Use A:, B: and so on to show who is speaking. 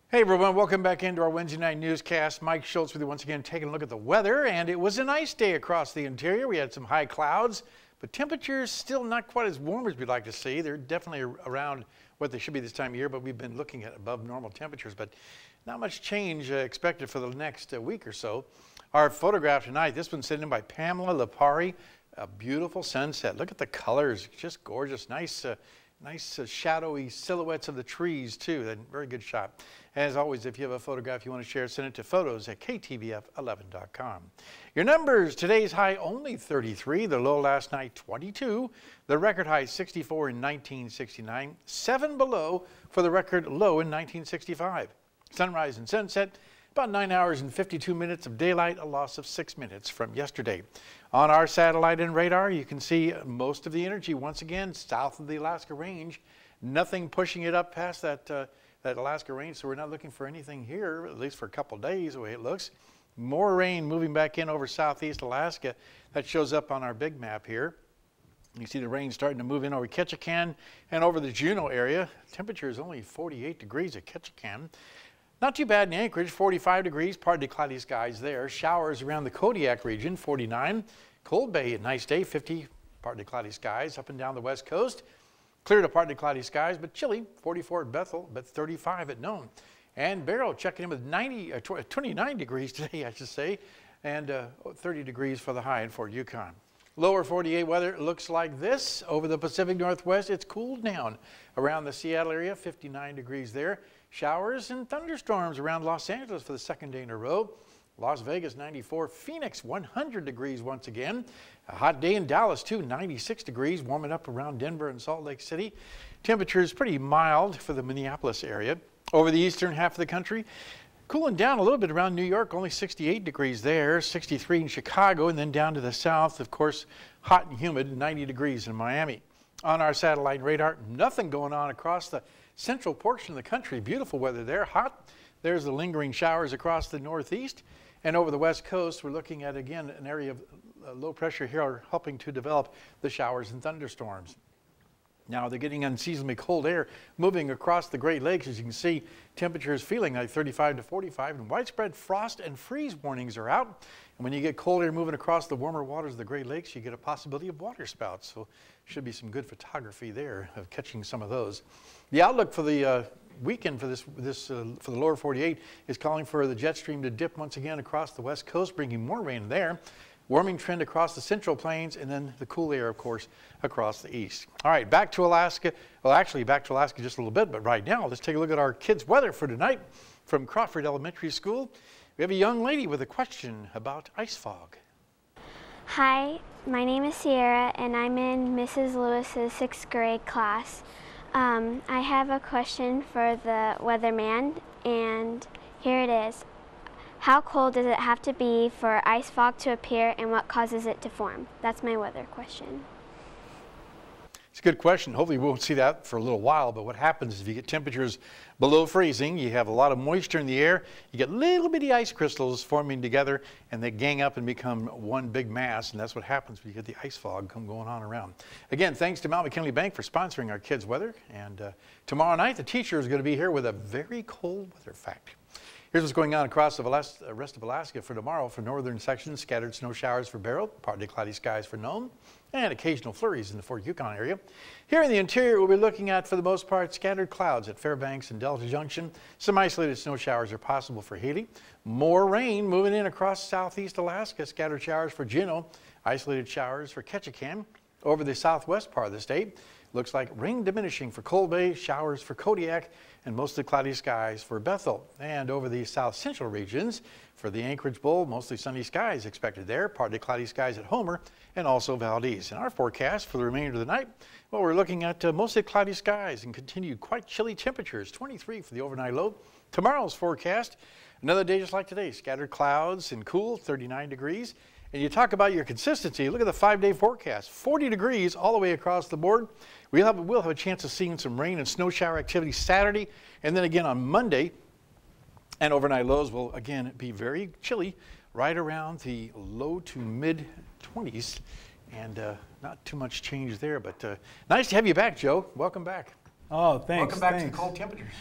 A: Hey everyone, welcome back into our Wednesday night newscast. Mike Schultz with you once again, taking a look at the weather, and it was a nice day across the interior. We had some high clouds, but temperatures still not quite as warm as we'd like to see. They're definitely around what they should be this time of year, but we've been looking at above normal temperatures, but not much change expected for the next week or so. Our photograph tonight, this one's sent in by Pamela Lipari. A beautiful sunset. Look at the colors, just gorgeous. Nice shadowy silhouettes of the trees too. Very good shot. As always, if you have a photograph you want to share, send it to photos@ktvf11.com. Your numbers: today's high only 33, the low last night 22, the record high 64 in 1969, 7 below for the record low in 1965. Sunrise and sunset, about 9 hours and 52 minutes of daylight, a loss of 6 minutes from yesterday. On our satellite and radar, you can see most of the energy once again south of the Alaska Range. Nothing pushing it up past that Alaska Range, so we're not looking for anything here, at least for a couple days, the way it looks. More rain moving back in over southeast Alaska. That shows up on our big map here. You see the rain starting to move in over Ketchikan and over the Juneau area. Temperature is only 48 degrees at Ketchikan. Not too bad in Anchorage, 45 degrees, partly cloudy skies there. Showers around the Kodiak region, 49. Cold Bay, a nice day, 50, partly cloudy skies up and down the west coast. Clear to partly cloudy skies, but chilly, 44 at Bethel, but 35 at Nome. And Barrow checking in with 29 degrees today, I should say, and 30 degrees for the high in Fort Yukon. Lower 48 weather looks like this. Over the Pacific Northwest, it's cooled down around the Seattle area, 59 degrees there. Showers and thunderstorms around Los Angeles for the second day in a row. Las Vegas 94, Phoenix 100 degrees once again. A hot day in Dallas too, 96 degrees, warming up around Denver and Salt Lake City. Temperatures pretty mild for the Minneapolis area. Over the eastern half of the country, cooling down a little bit around New York, only 68 degrees there, 63 in Chicago, and then down to the south, of course, hot and humid, 90 degrees in Miami. On our satellite radar, nothing going on across the central portion of the country. Beautiful weather there, hot. There's the lingering showers across the northeast. And over the west coast, we're looking at, again, an area of low pressure here helping to develop the showers and thunderstorms. Now they're getting unseasonably cold air moving across the Great Lakes. As you can see, temperatures feeling like 35 to 45, and widespread frost and freeze warnings are out. And when you get cold air moving across the warmer waters of the Great Lakes, you get a possibility of water spouts. So should be some good photography there of catching some of those. The outlook for the weekend for for the lower 48 is calling for the jet stream to dip once again across the west coast, bringing more rain there. Warming trend across the central plains, and then the cool air, of course, across the east. All right, back to Alaska. Well, actually, back to Alaska just a little bit, but right now, let's take a look at our kids' weather for tonight from Crawford Elementary School. We have a young lady with a question about ice fog.
B: Hi, my name is Sierra, and I'm in Mrs. Lewis's 6th grade class. I have a question for the weatherman, and here it is. How cold does it have to be for ice fog to appear, and what causes it to form? That's my weather question.
A: It's a good question. Hopefully we won't see that for a little while, but what happens is if you get temperatures below freezing, you have a lot of moisture in the air, you get little bitty ice crystals forming together, and they gang up and become one big mass, and that's what happens when you get the ice fog going on around. Again, thanks to Mount McKinley Bank for sponsoring our kids' weather, and tomorrow night the teacher is going to be here with a very cold weather fact. Here's what's going on across the rest of Alaska for tomorrow. For northern sections, scattered snow showers for Barrow, partly cloudy skies for Nome, and occasional flurries in the Fort Yukon area. Here in the interior, we'll be looking at, for the most part, scattered clouds at Fairbanks and Delta Junction. Some isolated snow showers are possible for Healy. More rain moving in across southeast Alaska, scattered showers for Juneau, isolated showers for Ketchikan. Over the southwest part of the state, looks like rain diminishing for Cold Bay, showers for Kodiak, and mostly cloudy skies for Bethel. And over the south central regions, for the Anchorage Bowl, mostly sunny skies expected there, partly cloudy skies at Homer, and also Valdez. In our forecast for the remainder of the night, well, we're looking at mostly cloudy skies and continued quite chilly temperatures, 23 for the overnight low. Tomorrow's forecast, another day just like today, scattered clouds and cool, 39 degrees. And you talk about your consistency, look at the 5-day forecast, 40 degrees all the way across the board. We'll have a chance of seeing some rain and snow shower activity Saturday, and then again on Monday. And overnight lows will again be very chilly, right around the low to mid 20s, and not too much change there. But nice to have you back, Joe. Welcome back.
C: Oh, thanks.
A: Welcome back to the cold temperatures.